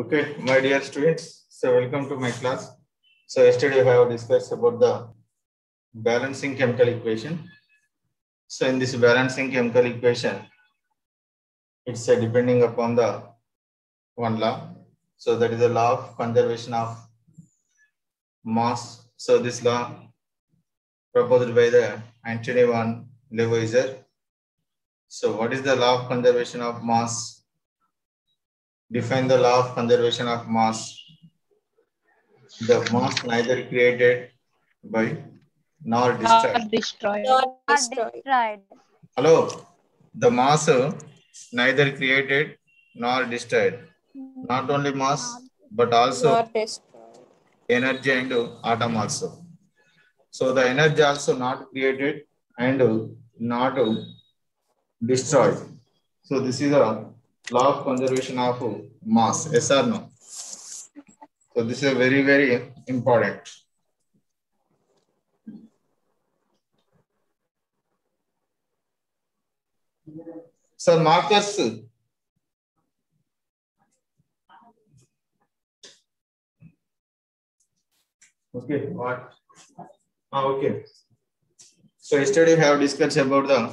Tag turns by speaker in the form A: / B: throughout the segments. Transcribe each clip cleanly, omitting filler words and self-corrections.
A: Okay, my dear students, so welcome to my class. So yesterday I have discussed about the balancing chemical equation. So in this balancing chemical equation, it's depending upon the one law. So that is the law of conservation of mass. So this law proposed by the Antony van Leeuwenhoek. So what is the law of conservation of mass? Define the law of conservation of mass. The mass neither created by nor destroyed.
B: Not destroyed.
A: Hello, the mass neither created nor destroyed. Not only mass, but also
B: Not destroyed.
A: energy and atom also. So the energy also not created and not destroyed. So this is a law of conservation of mass. Yes or no? So this is very, very important. So Marcus, okay, what? Okay. So yesterday we have discussed about the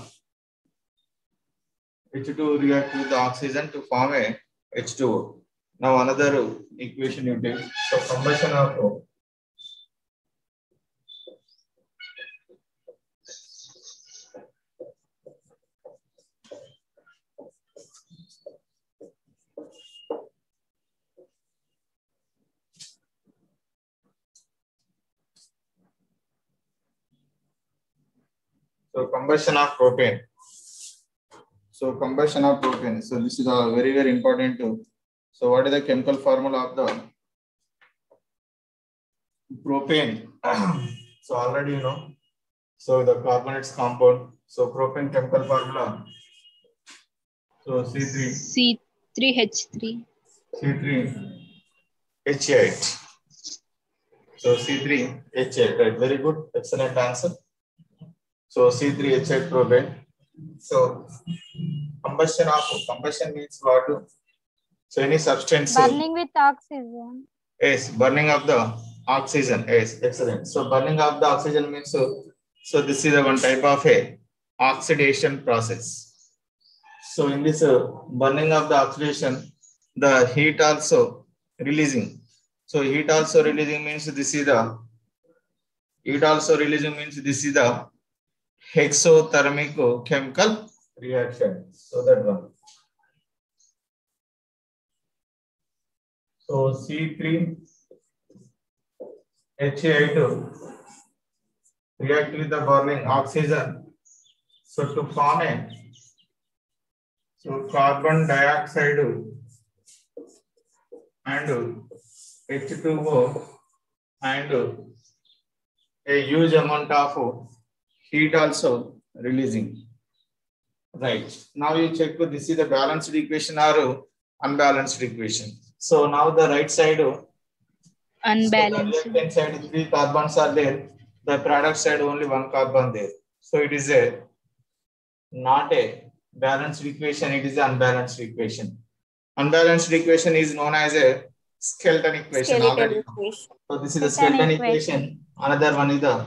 A: H2 react with the oxygen to form a H2O. Now another equation you take. So combustion of combustion of propane. So combustion of propane. So this is a very, very important too. So what is the chemical formula of the propane? So already you know. So the carbonates compound. So propane chemical formula. So
C: C3H3.
A: C3H8. So C3H8. Right. Very good. Excellent answer. So C3H8 propane. So combustion means what? So any substance
C: Burning with oxygen.
A: Yes, burning of the oxygen. Yes, excellent. So burning of the oxygen means so this is a one type of a oxidation process. So in this burning of the oxidation, the heat also releasing. So heat also releasing means this is the exothermic chemical reaction. So that one. So C3H8 react with the burning oxygen. So to form a carbon dioxide and H2O and a huge amount of heat also releasing. Right. Now you check this is the balanced equation or unbalanced equation. So now the right side
C: Unbalanced.
A: So the left hand side 3 carbons are there. The product side only 1 carbon there. So it is not a balanced equation, it is an unbalanced equation. Unbalanced equation is known as a skeleton equation. So this is the skeleton equation. Another one is the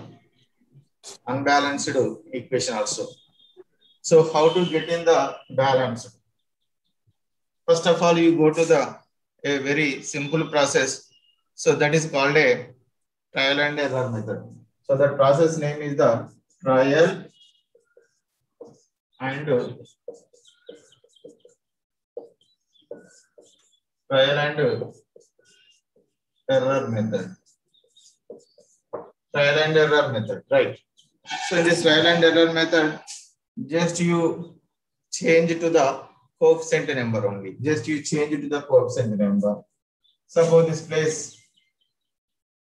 A: unbalanced equation also. So how to get in the balance? First of all, you go to a very simple process. So that is called a trial and error method. So the process name is the trial and error method. Trial and error method, right? So in this trial and error method, just you change to the coefficient number only. Just you change it to the coefficient number. Suppose this place.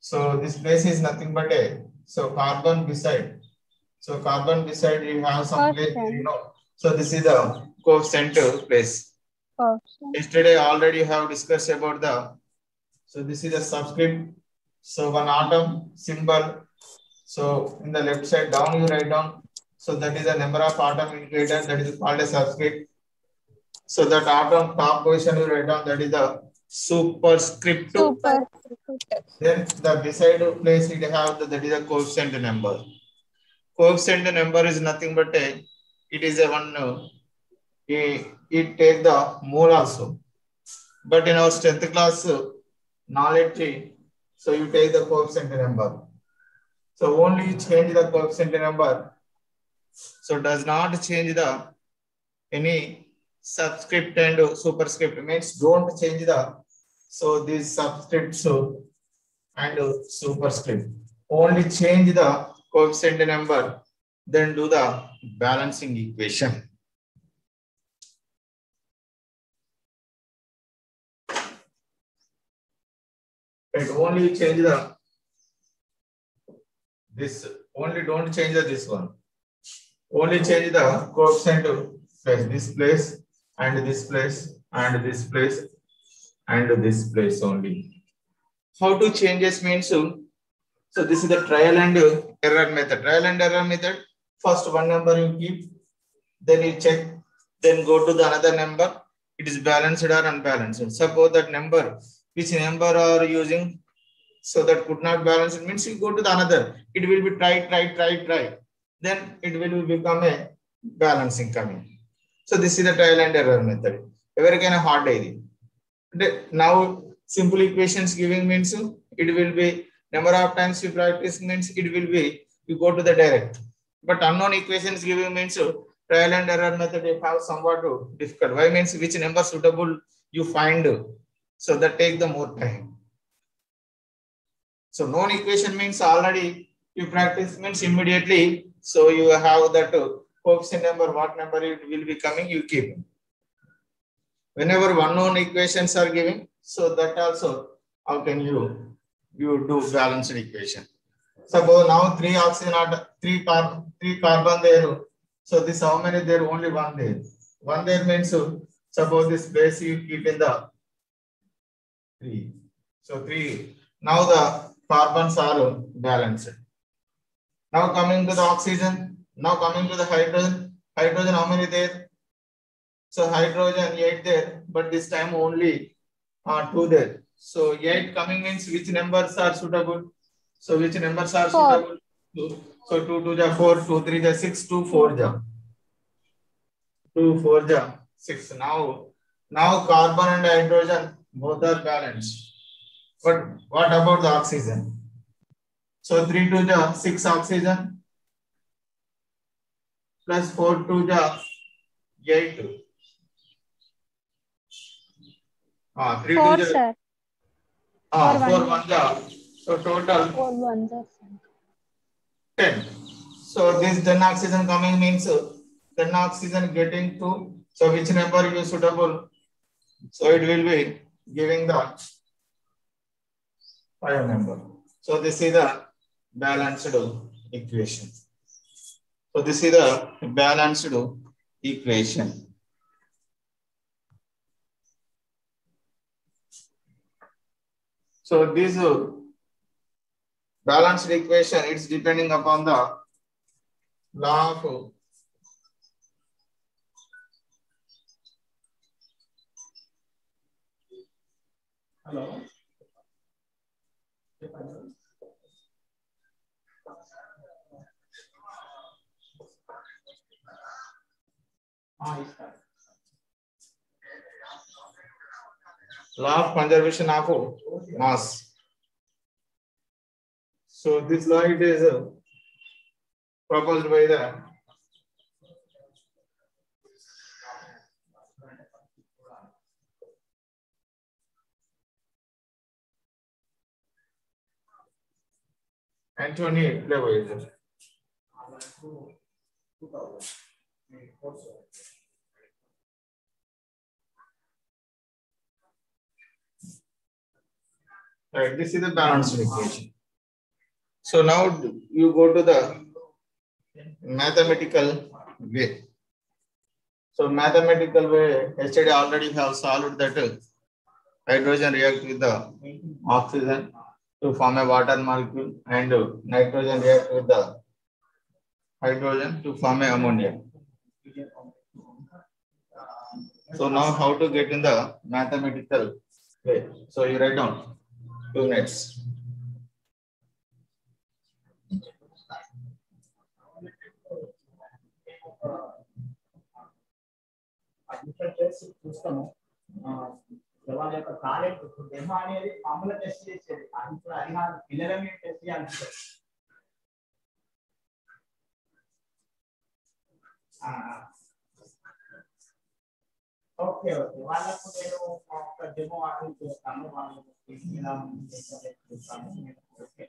A: So this place is nothing but a carbon beside. So carbon beside you have some place, you know. So this is the coefficient place. Yesterday already you have discussed about so this is the subscript. So one atom symbol. So in the left side down you write down. So that is the number of atom indicator, that is called a subscript. So that atom top position you write down, that is the superscript. Then the beside place it have that is a coefficient number. Coefficient number is nothing but it is a one. It take the mole also. But in our 10th class knowledge, so you take the coefficient number. So only change the coefficient number. So does not change the any subscript and superscript, means don't change the so these subscripts and superscript. Only change the coefficient number, then do the balancing equation. Right, only change the this, only don't change the this one. Only change the coefficient place, this place and this place and this place and this place only. How to change this means, so this is the trial and error method. Trial and error method, first one number you keep, then you check, then go to the another number, it is balanced or unbalanced. Suppose that number, which number are using, so that could not balance, it means you go to the another, it will be try. Then it will become a balancing coming. So this is the trial and error method. Every kind of hard idea. Now simple equations giving means it will be number of times you practice, means it will be you go to the direct. But unknown equations giving means trial and error method you have somewhat difficult. Why means which number suitable you find, so that take the more time. So known equation means already you practice, means immediately. So you have that coefficient number, what number it will be coming, you keep. Whenever unknown equations are given, so that also how can you do balanced equation. Suppose now 3 oxygen are 3 carbon there. So this how many there? Only one there. One there means suppose this base you keep in the 3. So 3. Now the carbons are balanced. Now coming to the oxygen. Now coming to the hydrogen. Hydrogen how many there? So hydrogen 8 there, but this time only 2 there. So 8 coming means which numbers are suitable? So which numbers are
C: 4.
A: suitable? 2. So 2 2 ja 4, 2 3 ja 6, 2 4 ja 2 4 ja 6. Now carbon and hydrogen both are balanced. But what about the oxygen? So 3 2 ja 6 oxygen plus 4 2 ja 8. 3
C: 4,
A: 2
C: sir.
A: 4 1 ja. So total
C: 4 1
A: 10. So this 10 oxygen coming means 10 oxygen getting 2. So which number is suitable? So it will be giving the 5 number. So this is the balanced equation. So this is the balanced equation. So this balanced equation, it's depending upon the law of hello. Law of conservation of mass. So this law it is proposed by the Anthony Lavoisier. Right, this is the balanced equation. So now you go to the mathematical way. So mathematical way, yesterday already have solved that hydrogen react with the oxygen to form a water molecule, and nitrogen react with the hydrogen to form a ammonia. So now how to get in the mathematical Wait, so you write down 2 nets.
D: చూస్తాము వాళ్ళ యొక్క talent demo అనేది మామూలుగా test చేసేది ఇప్పుడు అది కాదు పిల్లల మీద టెస్ట్ చేయాలి ఓకే ఓకే వాళ్ళకు నేను ఒక డెమో ఆర్డర్ చేస్తాను వాళ్ళకి ఇలా చూస్తాను okay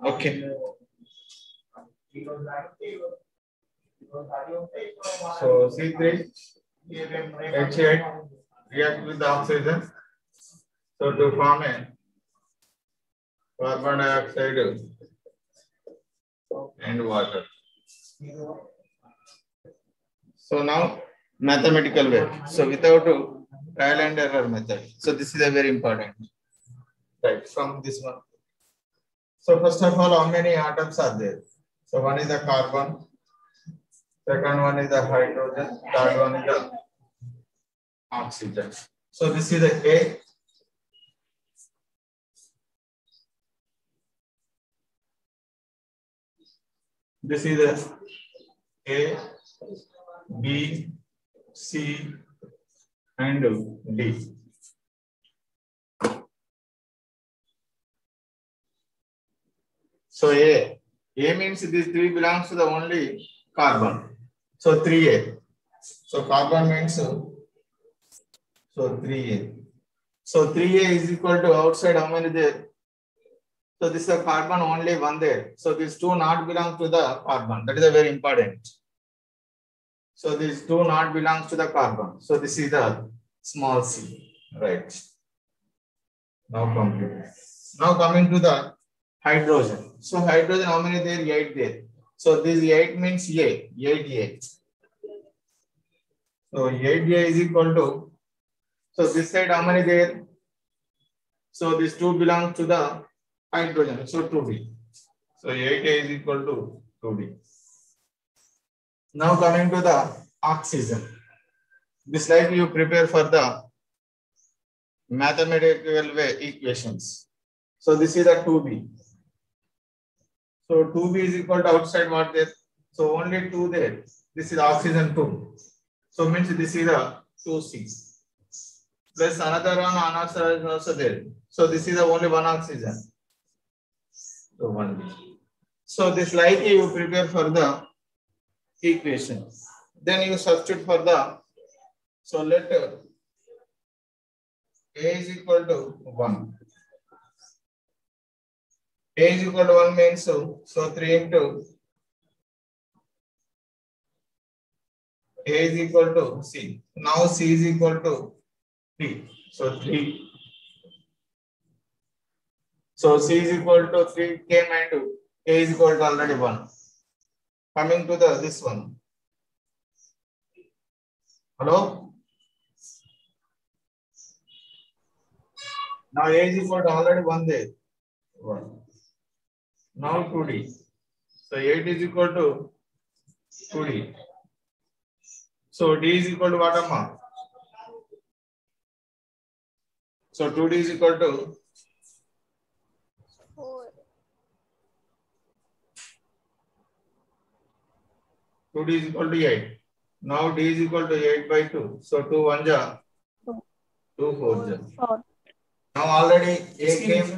A: Okay. So C3 H8 react with the oxygen. So to form a carbon dioxide and water. So now mathematical way. So without trial and error method. So this is a very important. Right, from this one. So first of all, how many atoms are there? So one is the carbon, second one is the hydrogen, third one is the oxygen. So this is the A. This is the A, B, C, and D. So A means these 3 belongs to the only carbon. So 3A. So carbon means so 3A. So 3A is equal to outside how many there? So this is a carbon only one there. So these 2 not belong to the carbon. That is a very important. So these 2 not belongs to the carbon. So this is the small c. Right. Now complete. Now coming to the hydrogen. So hydrogen, how many there? 8 there. So this 8 means A, 8A. So 8A is equal to, so this side how many there? So these 2 belong to the hydrogen. So 2D. So 8A is equal to 2D. Now coming to the oxygen. This like you prepare for the mathematical way equations. So this is the 2B. So 2B is equal to outside what there? So only 2 there. This is oxygen 2. So means this is a 2C. Plus another one is also there. So this is the only one oxygen. So 1B. So this like you prepare for the equation. Then you substitute for the, so let A is equal to 1. A is equal to 1 means so 3 into A is equal to C. Now C is equal to 3. So 3. So C is equal to 3 came and A is equal to already 1. Coming to the this one. Hello? Now A is equal to already 1 there. 1. Now 2D. So 8 is equal to 2D. So D is equal to what, Amma? So 2D is equal to
B: 4.
A: 2D is equal to 8. Now D is equal to 8 by 2. So 2 1 ja, 2 4 ja.
B: 4.
A: Now already A came.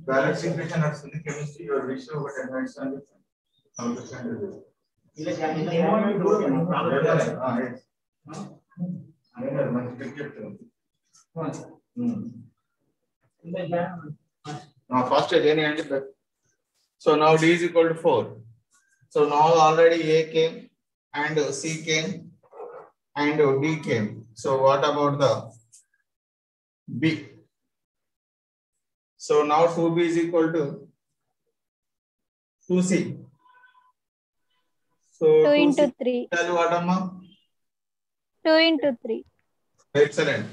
A: Balance equation వస్తుంది chemistry your ratio over 10 minutes and understand now first again and so now D is equal to 4. So now already A came and C came and D came. So what about the B. So now 2B is equal to 2C. So
C: 2 into
A: 2C
C: 3.
A: value what, Amma?
C: 2 into 3.
A: Excellent.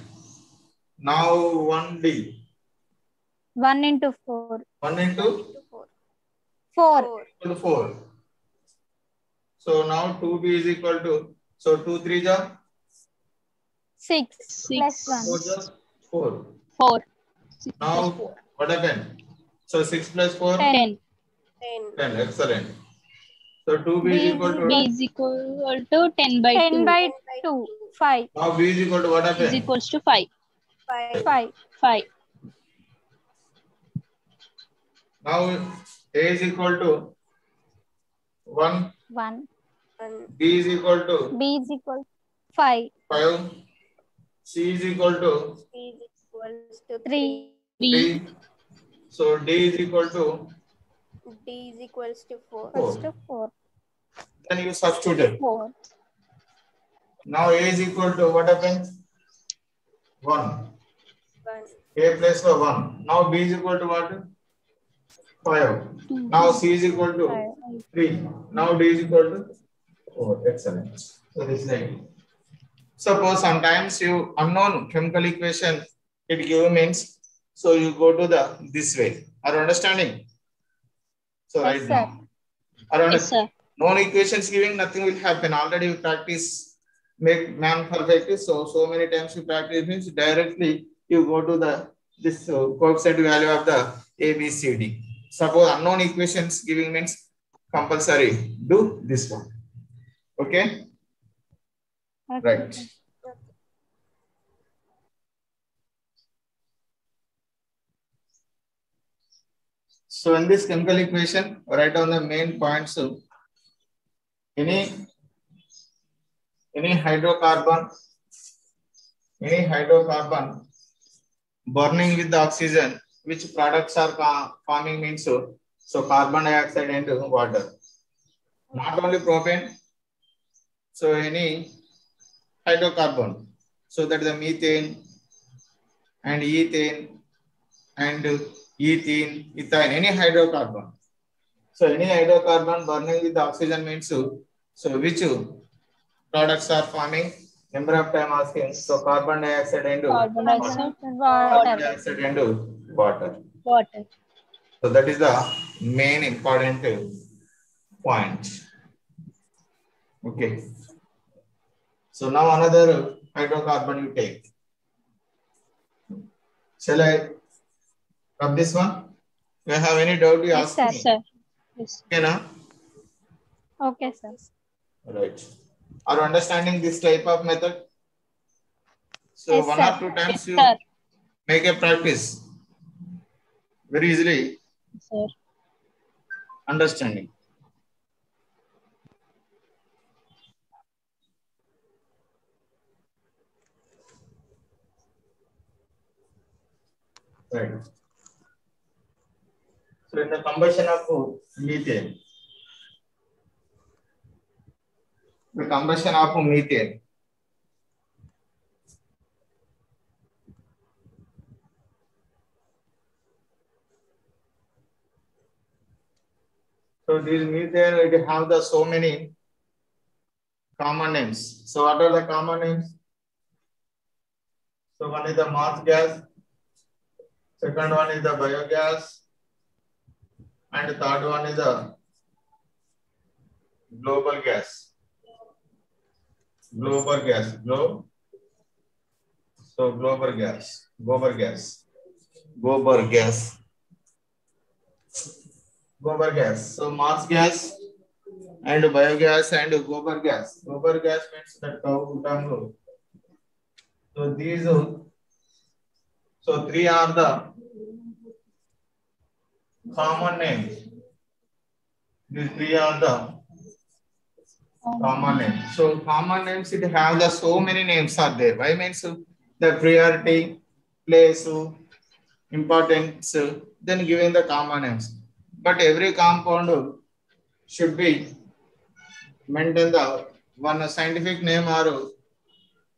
A: Now 1D.
C: 1 into 4.
A: 1 into
C: 4.
A: 4. So now 2B is equal to, so 2 3 ja
C: 6
B: 6.
C: plus
A: 4
C: 1.
A: ja 4.
C: 4.
A: Now what happened? So 6 plus 4
C: 10.
A: 10. Excellent. So 2B is equal to,
C: B
B: is equal to 10 by
C: 10
B: 2
C: by 2. 5.
A: now B is equal to what
B: is
A: happened?
B: equals to 5.
C: 5.
B: 5.
A: Now A is equal to 1,
C: 1.
A: B is equal to
C: B is equal to 5.
A: 5, C is equal to
C: 3.
A: 3. So D is equal to
C: Equals
A: 4.
C: to 4.
A: Then you substitute.
C: 4.
A: Now A is equal to what happens? 1. A plus 1. Now B is equal to what? 5. Now C is equal to 3. Now D is equal to 4. Excellent. So this is like, suppose sometimes you unknown chemical equation it give means, so you go to the this way. Are you understanding? So
C: Yes,
A: right
C: sir.
A: now, are you
B: Yes, sir.
A: known equations giving nothing will happen. Already you practice make man perfect. So many times you practice means directly you go to the this coefficient value of the A, B, C, D. Suppose unknown equations giving means compulsory do this one. Okay,
C: Okay.
A: right. So in this chemical equation, write down the main points. Any hydrocarbon burning with the oxygen, which products are forming means so carbon dioxide and water. Not only propane, so any hydrocarbon, so that the methane and ethane and ethene, ethane, any hydrocarbon. So any hydrocarbon burning with the oxygen means so which products are forming? Number of time asking. So carbon dioxide and
B: Carbon dioxide,
A: carbon dioxide and water.
B: water.
A: So that is the main important point. Okay. So now another hydrocarbon you take. Shall I rub this one? You have any doubt? You
C: Yes,
A: ask
C: sir.
A: me.
B: Sir. Yes.
A: Okay, na?
C: Okay, sir.
A: Right. Are you understanding this type of method? So
C: Yes,
A: one
C: sir.
A: or two times
B: Yes,
A: you
B: sir.
A: make a practice. Very easily
B: Sir.
A: understanding. Right. So in the combustion of methane, so this methane it have the so many common names. So what are the common names? So one is the mass gas, second one is the biogas, and the third one is the global gas. Global gas. So global gas. Gobar gas. So mass gas and biogas and gobar gas. Gobar gas means that cow dung. So these, so three are the common names. These three are the common names. So common names it have the so many names are there. Why means the priority, place, importance, then giving the common names. But every compound should be maintain the one scientific name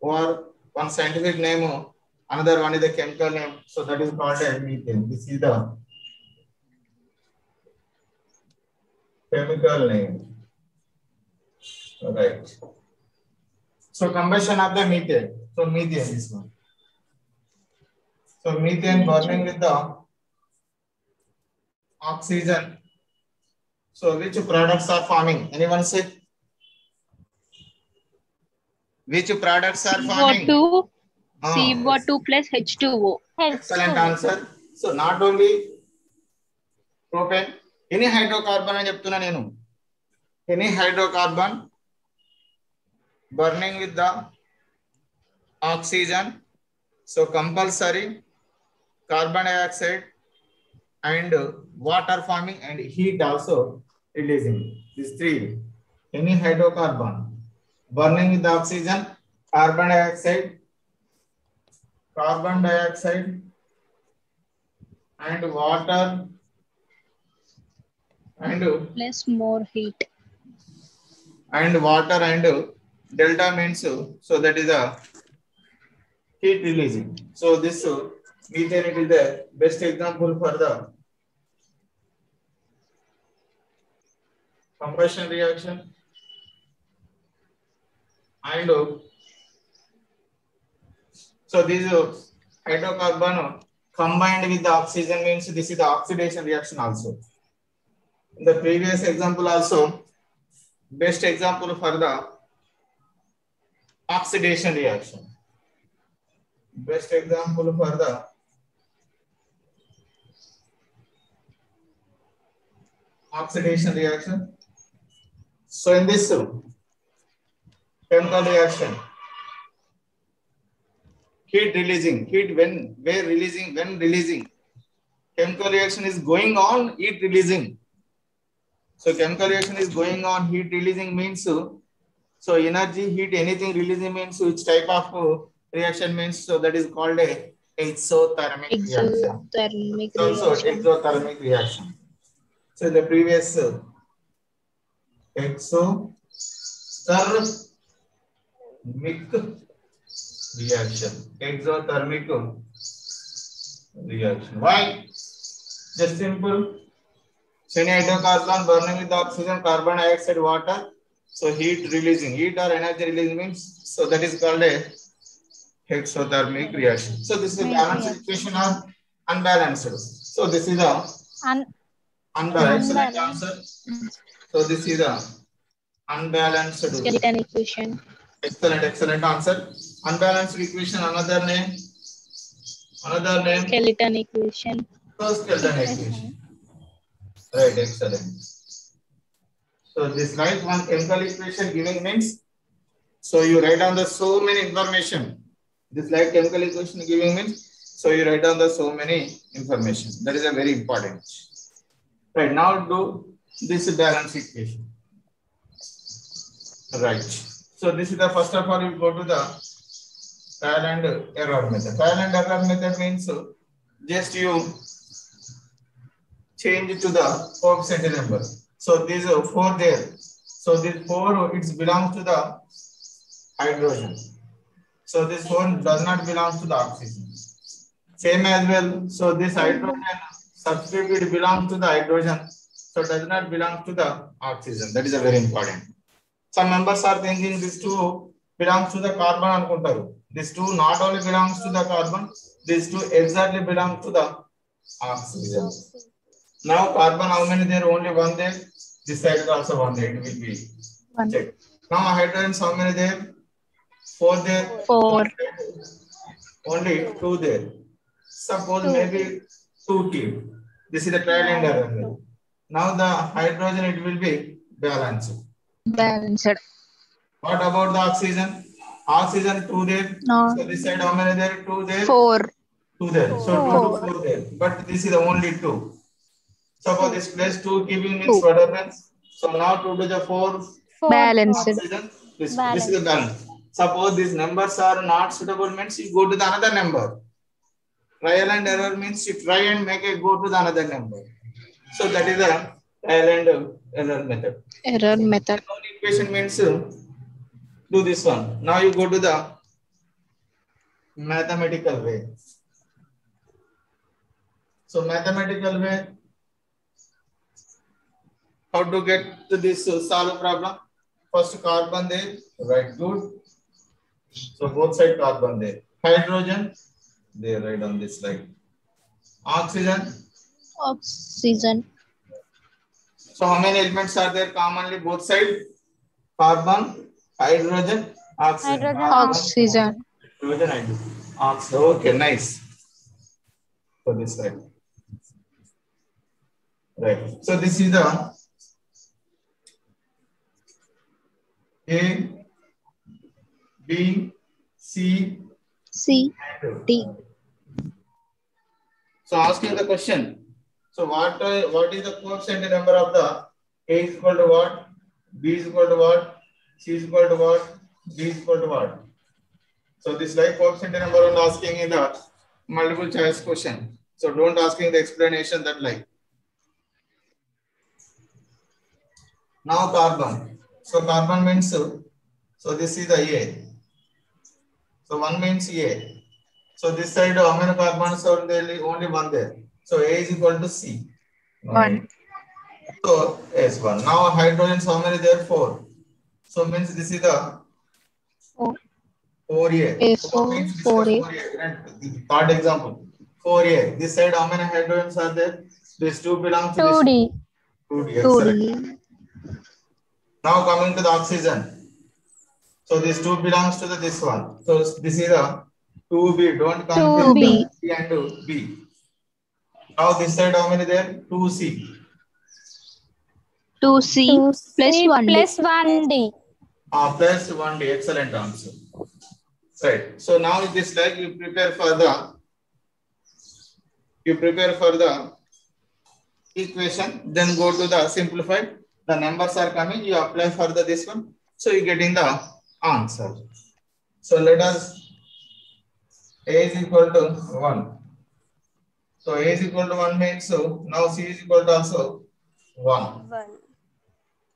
A: or one scientific name Another one is the chemical name. So that is called as methane. This is the chemical name. Right. So combustion of the methane. So methane, this one. So methane burning with the oxygen. So which products are forming? Anyone say? Which products are forming?
B: CO2,
A: Ah,
B: CO2 plus H2O.
A: excellent answer. So not only propane, any hydrocarbon అని చెప్తున్నా నేను. Any hydrocarbon burning with the oxygen. So compulsory carbon dioxide and water forming and heat also releasing. These three. Any hydrocarbon burning with the oxygen, carbon dioxide and water and
B: Plus more heat.
A: and water and delta means so that is a heat releasing. So this methane, it is the best example for the combustion reaction and so this hydrocarbon combined with the oxygen means this is the oxidation reaction also. In the previous example also, best example for the oxidation reaction. Best example for the oxidation reaction. So in this chemical reaction, heat releasing, when releasing, chemical reaction is going on, heat releasing. So chemical reaction is going on, heat releasing means so energy, heat, anything releasing means which type of reaction means, so that is called a exothermic reaction.
B: Exothermic
A: So also
B: reaction.
A: exothermic reaction. So the previous exothermic reaction. Exothermic reaction. Why? Just simple. Any hydrocarbon burning with the oxygen, carbon dioxide, water. So heat releasing, heat or energy releasing means, so that is called a exothermic reaction. So this is a balanced equation or unbalanced. So this is a unbalanced. Excellent answer. So this is a unbalanced
B: Skeleton equation.
A: Excellent answer. Unbalanced equation, another name.
B: Skeleton equation.
A: So skeleton equation. Right, excellent. So this right one chemical equation giving means, so you write down the so many information. This like chemical equation giving means, so you write down the so many information. That is a very important. Right, now do this balance equation. Right. So this is the first of all, you go to the trial and error method. Trial and error method means just you change to the coefficient number. So these are 4 there. So this 4, it belongs to the hydrogen. So this 4 does not belong to the oxygen. Same as well. So this hydrogen subscript, it belongs to the hydrogen. So does not belong to the oxygen. That is a very important. Some members are thinking this 2 belongs to the carbon anukuntaru. This 2 not only belongs to the carbon, this 2 exactly belongs to the oxygen. Now carbon, how many there? Only 1 there. This side is also 1 there. It will be
B: 1.
A: checked. Now hydrogens, how many there? 4 there.
B: 4.
A: Only 2 there. Suppose maybe 2 keep. This is the trial and error. Now the hydrogen, it will be balanced.
B: Balanced.
A: What about the oxygen? Oxygen 2 there.
B: No.
A: So this side, how many there? 2 there.
B: 4.
A: 2 there. So 2 to 4 there. But this is the only 2. Suppose this place 2 keeping means what happens? So now 2 to the 4.
B: Balanced.
A: Oxygen, this is the balance. Suppose these numbers are not suitable means you go to the another number. Trial and error means you try and make it go to the another number. So that is the trial and error method.
B: Error method.
A: Equation means do this one. Now you go to the mathematical way. So mathematical way, how to get to this solve problem? First carbon there, right, good. So both side carbon there. Hydrogen, they write on this slide. Oxygen.
B: Oxygen.
A: So how many elements are there commonly both side? Carbon, hydrogen, oxygen.
C: Hydrogen,
A: Carbon,
B: Oxygen.
A: hydrogen, and oxygen. Okay, nice. For this side. Right. So this is the A, B, C,
B: C.
A: and
B: D.
A: So asking the question. So what is the coefficient number of the A is equal to what? B is equal to what? C is equal to what? D is equal to what? So this like coefficient number on asking in the multiple choice question. So don't asking the explanation that like. Now carbon. So carbon means so this is the A. So one means A. So this side how many carbons are there? Only one there. So A is equal to C.
B: 1.
A: So S1. Now hydrogens how many there? 4. So means this is the
B: 4.
A: 4A.
B: A4,
A: 4 means this is
B: 4A.
A: 4A. And the third example. 4A. This side how many hydrogens are there? This 2 belongs to this
C: 2D.
A: 2D. Excellent.
B: 2D.
A: Now coming to the oxygen. So this 2 belongs to the this one. So this is a 2B. Don't confuse
B: 2B.
A: C and B. Now this side how many there? 2C.
B: 2C
C: 2C
B: plus 1D.
C: plus 1D.
A: Plus 1D. Excellent answer. Right. So now it is like you prepare for the equation, then go to the simplified. The numbers are coming, you apply for the this one. So you getting the answer. So let us A is equal to 1. So A is equal to 1 means so now C is equal to also 1.
C: 1.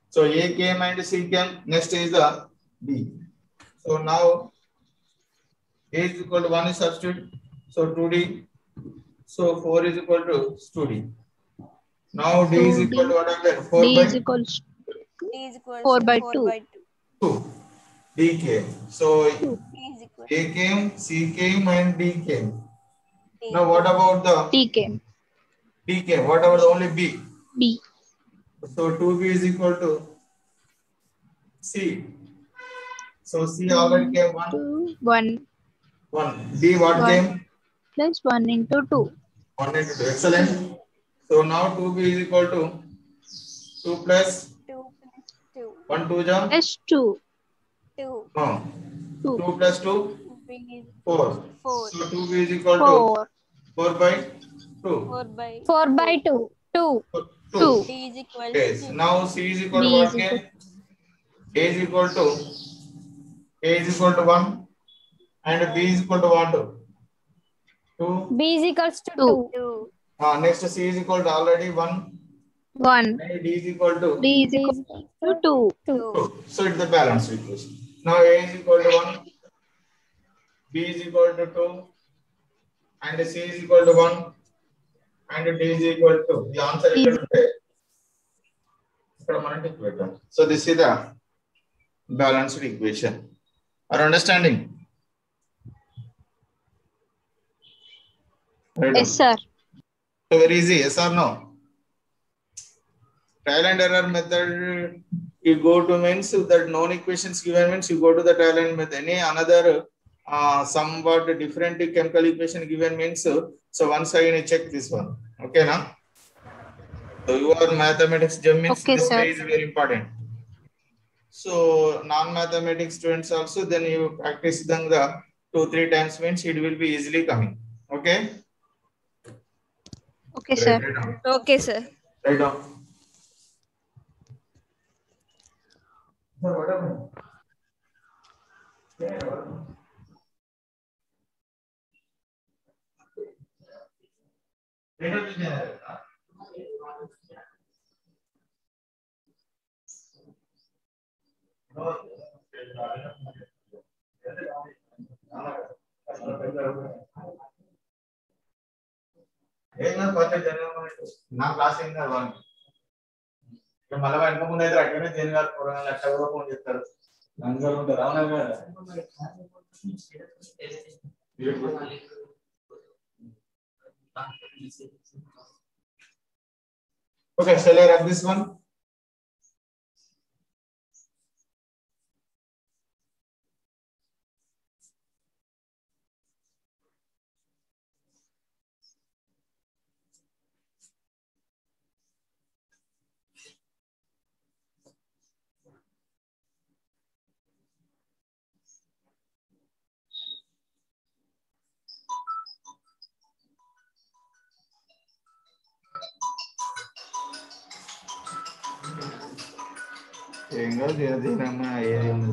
A: So A came and C came. Next is the B. So now A is equal to 1 is substitute. So 2D. So 4 is equal to 2D. Now D is equal to what are there? 4
B: D
A: by
B: is equals
C: D is equals
B: 4
C: to
B: by
C: 4
B: 2.
C: by 2.
A: 2. D came. So
C: D is equal to
A: A came, C came, and D came.
C: D.
A: Now what about the
B: T came.
A: D came? What about the only B?
B: B.
A: So 2B is equal to C. So C already came 1.
B: 2, 1.
A: 1. D what
B: 1
A: came?
B: plus 1 into 2.
A: 1 into 2. Excellent. So now 2B is equal to 2 plus
C: 2 plus 2.
A: 1 2 jam.
B: Plus 2.
C: 2.
A: No.
B: 2.
A: 2 plus 2
C: B is
A: 4.
C: 4.
A: So 2B is equal to
B: 4.
A: 4 by 2.
C: 4 by 2. 2.
A: 2.
C: D is equal
A: Yes.
C: to
A: Now C is equal to
B: B
A: what
B: is equal
A: again? A is equal to 1 and B is equal to what? 2.
C: B is equals to
B: 2.
C: 2.
A: Next C is equal to already 1
B: 1.
A: and D is equal to
B: D is equal to 2.
A: 2. So it's the balanced equation. Now A is equal to 1, B is equal to 2 and C is equal to 1 and D is equal to. The answer is so this is the balanced equation. Are understanding? Right.
B: Yes, sir.
A: So very easy, yes or no? Trial and error method, you go to means that known equations given means you go to the trial and method. Any another somewhat different chemical equation given means so once again check this one. Okay, now. So your mathematics gem means
B: Okay,
A: this
B: sir.
A: is very important. So non-mathematics students also then you practice them the 2-3 times means it will be easily coming. Okay.
B: Okay, sir.
A: Right down.
C: Okay, sir.
A: Right down. Sir, what happened? Yeah, what happened? నా class ఏం కాదు మళ్ళీ వెనక ముందు అయితే అట్లనే దేని గారు కూరగాయలు అట్లా కూడా ఫోన్ చేస్తారు అందరూ ఉంటారు అవునా కదా okay shall I rub this one ఏం కాదు దేనమ్మా ఏది ఉంది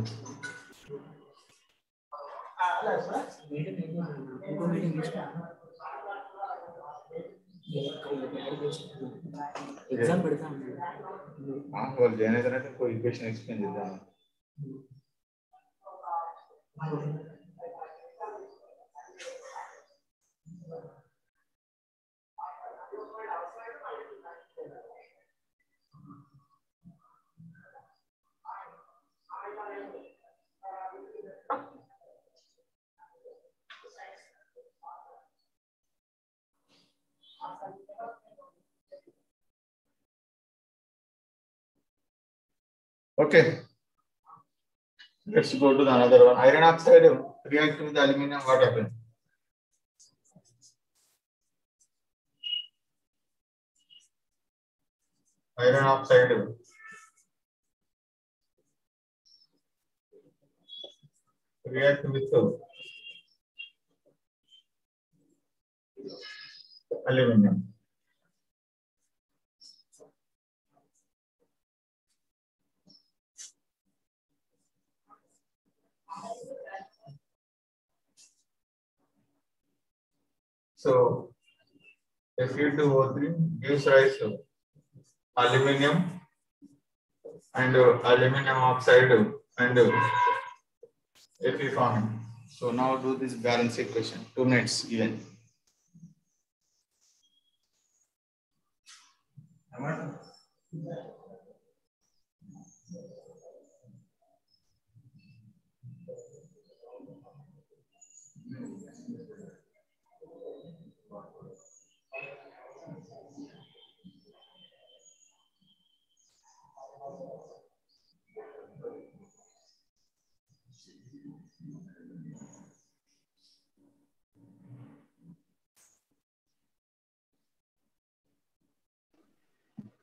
E: एग्जाम पढ़ता हूँ
A: వాళ్ళు దేని అంటే कोई इक्वेशन एक्सप्लेन చేద్దాం okay let's go to the another one iron oxide react with aluminum what happens iron oxide react with aluminum so Fe2O3 gives rise to aluminum and aluminum oxide and Fe forming. So now do this balance equation. 2 minutes given.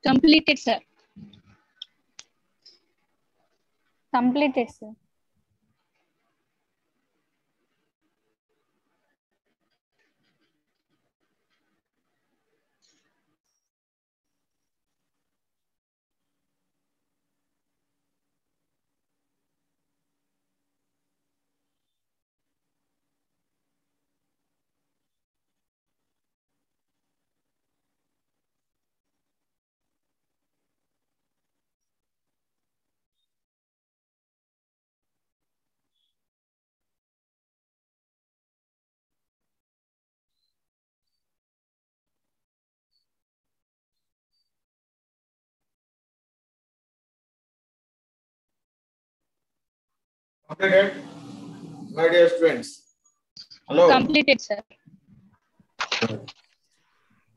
B: Completed, sir.
C: Completed, sir.
A: Completed, my dear students. Hello.
B: Completed, sir.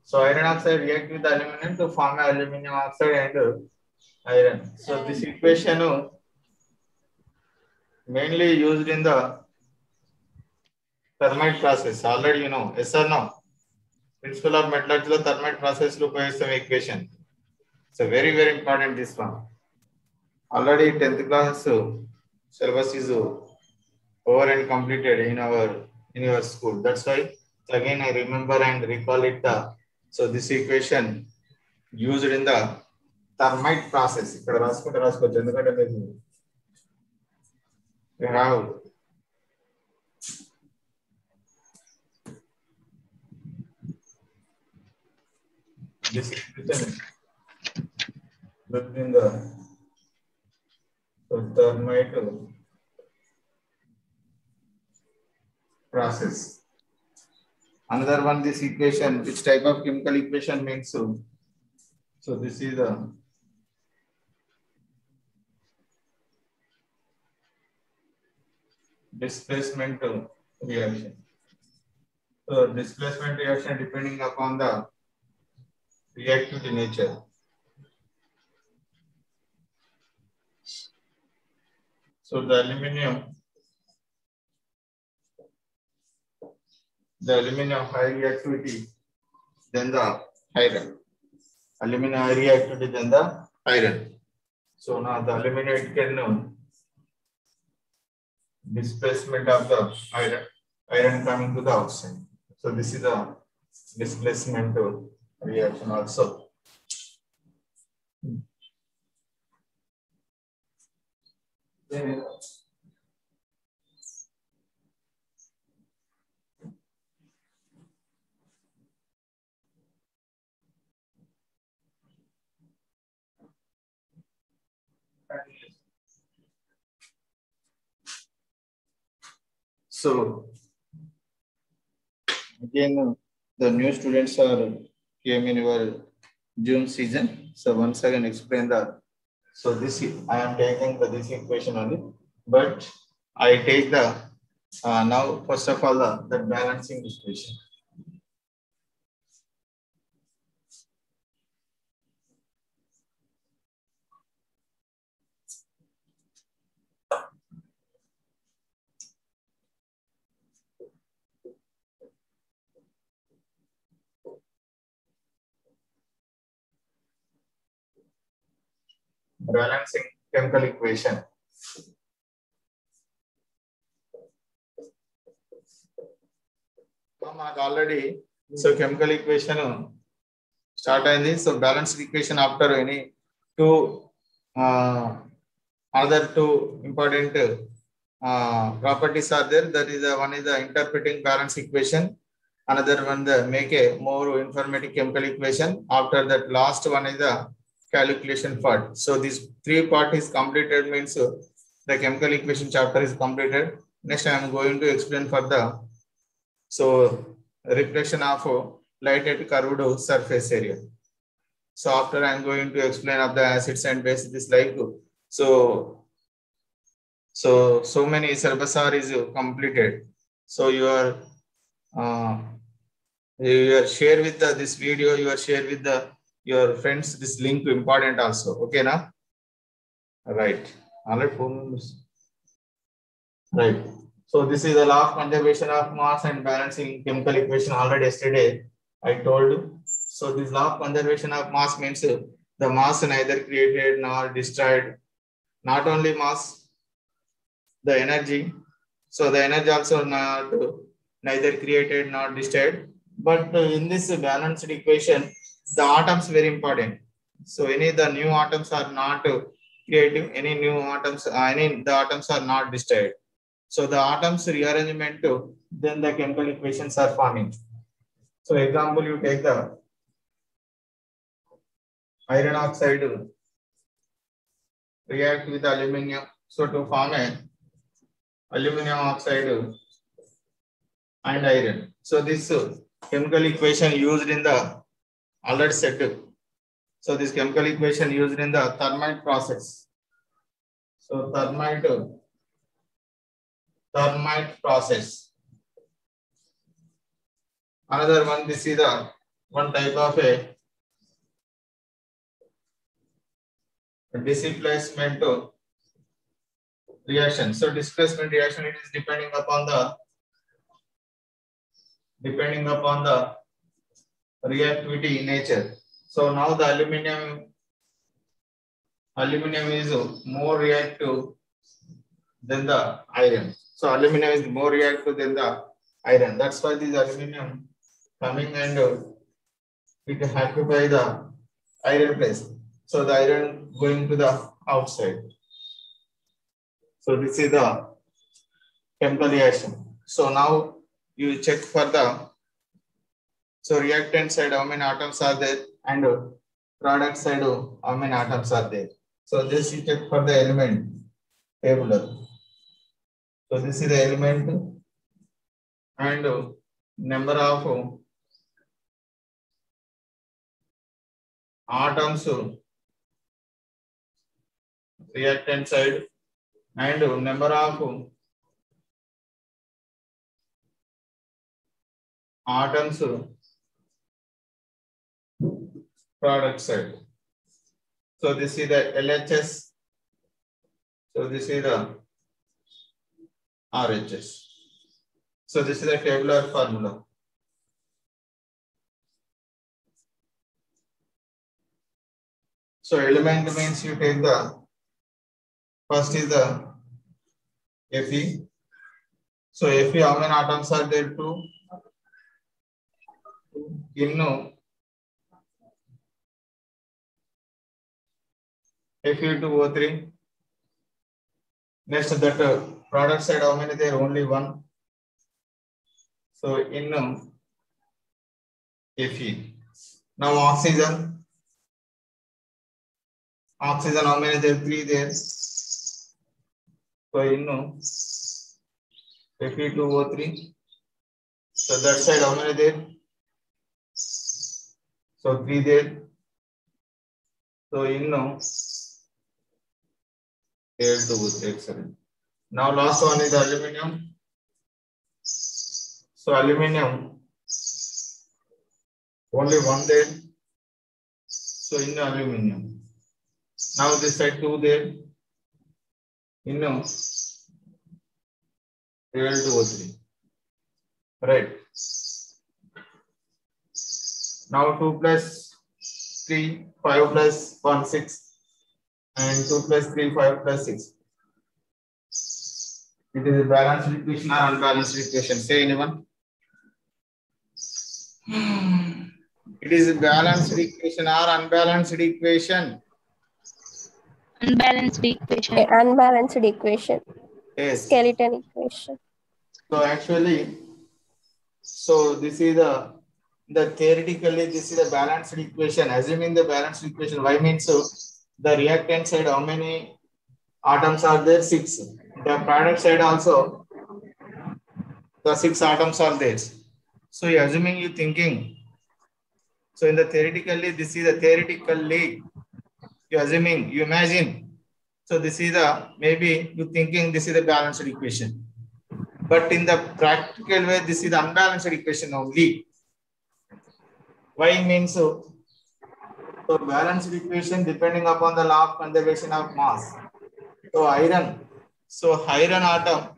A: So iron oxide react with aluminum to form aluminum oxide and iron. So this equation mainly used in the thermite process. Already you know. Yes or no? Principle of metallurgy lo thermite process lo upayogistame equation. So very important this one. Already 10th class syllabus is over and completed in your school. That's why again I remember and recall it. So this equation used in the thermite process. ఇక్కడ రాసుకోవచ్చు ఎందుకంటే మీకు you have this equation used in the thermite process. Another one, this equation, which type of chemical equation means so. So this is the displacement reaction. So displacement reaction depending upon the reactivity nature. So the aluminum high reactivity, then the iron. Aluminum high reactivity, then the iron. So now the aluminum, it can displacement of the iron coming to the outside. So this is the displacement reaction also. Then so again, the new students came in your June season. So once again explain the. So this I am taking this equation only, but I take the now first of all the balancing equation. Balancing chemical equation. Already, so chemical equation start in so balanced equation after any two other two important properties are there. That is one is the interpreting balance equation. Another one the make a more informative chemical equation. After that, last one is the calculation part. So these three part is completed means the chemical equation chapter is completed. Next, I am going to explain further. So reflection of light at curved surface area. So after I am going to explain of the acids and bases, this like so many syllabus is completed. So you are share with this video. You are share with your friends this link important also. Okay, now right. Alright, 4 minutes. Right. So this is the law of conservation of mass and balancing chemical equation. Already yesterday I told you. So this law of conservation of mass means the mass neither created nor destroyed. Not only mass, the energy. So the energy also neither created nor destroyed. But in this balanced equation, the atoms very important. So any the new atoms are not creative. Any new atoms, the atoms are not destroyed. So the atoms rearrangement, then the chemical equations are forming. So example, you take the iron oxide react with aluminium. So to form a aluminum oxide and iron. So this chemical equation used in the already said. So this chemical equation used in the thermite process. So thermite process. Another one, this is the one type of a displacement reaction. So displacement reaction, it is depending upon the reactivity in nature. So now the aluminum is more reactive than the iron. So aluminum is more reactive than the iron. That's why this aluminum coming and it occupy the iron place. So the iron going to the outside. So this is the chemical reaction. So now you check for the reactant side how many atoms are there and product side how many atoms are there. So this you check for the element tabular. So this is the element and number of atoms reactant side and number of atoms product side. So this is the LHS. So this is the RHS. So this is the tabular formula. So element means you take the first is the Fe. So Fe, how many atoms are there? 2. In Fe2O3. Next that product side, how many there? Only 1. So in Fe. Now oxygen. Oxygen, how many there? 3 there. So in Fe2O3. So that side, how many there? So 3 there. So in Al2O3. Excellent. Now last one is aluminum. So aluminum, only 1 there. So in aluminum. Now this side 2 there. In Al2O3. Right. Now 2 plus 3, 5 plus 1, 6. And 2 plus 3, 5 plus 6. It is a balanced equation or unbalanced equation. Say anyone? It is a balanced equation or unbalanced equation.
B: Unbalanced equation.
C: Unbalanced equation.
A: Yes.
C: Skeleton equation.
A: So actually, so this is the theoretically this is a balanced equation. Assuming the balanced equation, why means so the reactant side, how many atoms are there? 6. The product side also the 6 atoms are there. So you assuming you thinking. So in the theoretically, this is the theoretically you assuming, you imagine. So this is the maybe you thinking this is the balanced equation. But in the practical way, this is the unbalanced equation only. Why means so balanced equation depending upon the law of conservation of mass. So iron atom,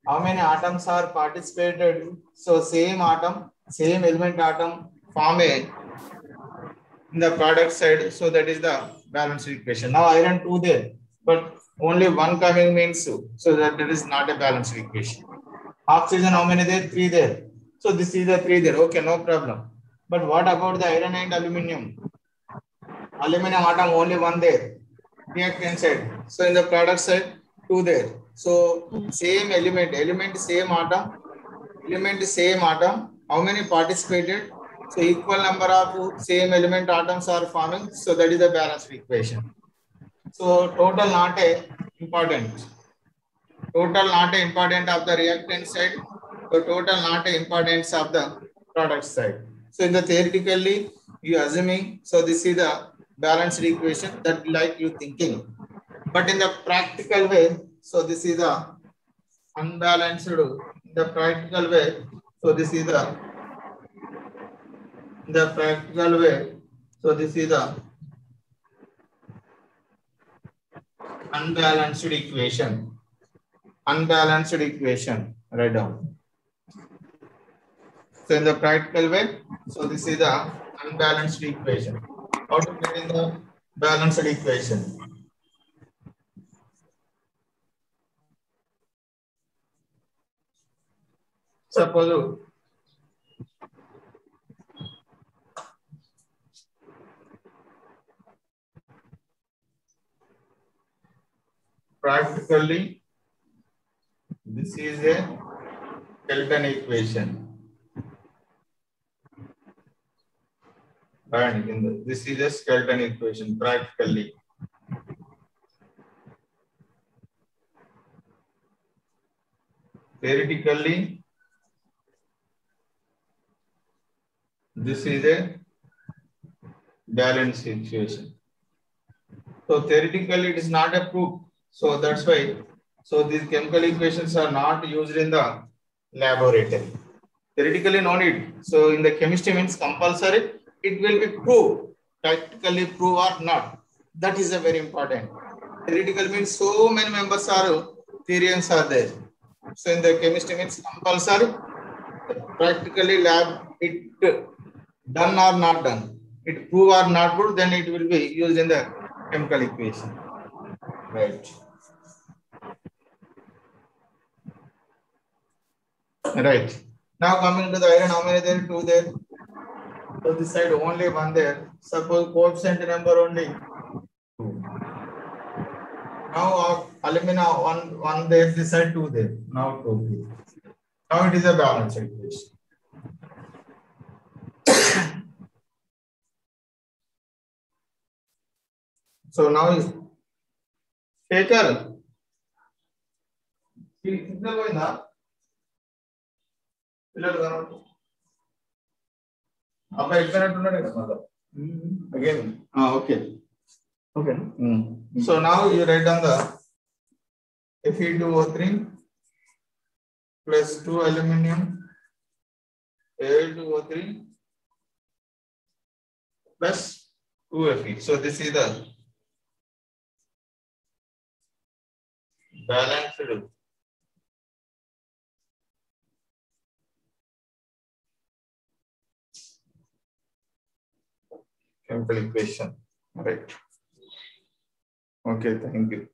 A: how many atoms are participated? So same atom, same element atom form a in the product side. So that is the balanced equation. Now iron 2 there, but only 1 coming means so that is not a balanced equation. Oxygen, how many there? 3 there. So this is the 3 there. Okay, no problem. But what about the iron and aluminum? Aluminum atom only 1 there. Reactant side. So in the product side, 2 there. So same element same atom, How many participated? So equal number of same element atoms are forming. So that is the balanced equation. So total not a important. Total not a important of the reactant side. So total not a importance of the product side. So in the theoretically, you assuming, so this is the balanced equation that like you thinking. But in the practical way, so this is the unbalanced. In the practical way, so this is the practical way. So this is the unbalanced equation. Unbalanced equation. Write down. So in the practical way, so this is the unbalanced equation. How to get in the balanced equation? Suppose practically this is a Kelvin equation. And this is a skeleton equation practically. Theoretically, This is a balanced equation. So theoretically it is not a proof. So that's why. So these chemical equations are not used in the laboratory. Theoretically no need. So in the chemistry means compulsory. It will be proved. Practically prove or not. That is a very important. Theoretical means so many members are theorems are there. So in the chemistry means compulsory. Practically lab it done or not done. It prove or not prove, then it will be used in the chemical equation. Right. Right. Now coming to the iron, how many there? 2 there. So this side only 1 there. Suppose coefficient number only 2. Now alumina 1 there, this side 2 there. Now 2. Now it is a balanced equation. So now Shaker. Signal going up. Again. Okay. Okay. So now you write down the Fe2O3 plus 2 aluminum Al2O3 plus 2 Fe. So this is the balanced chemical equation. Right. Okay, thank you.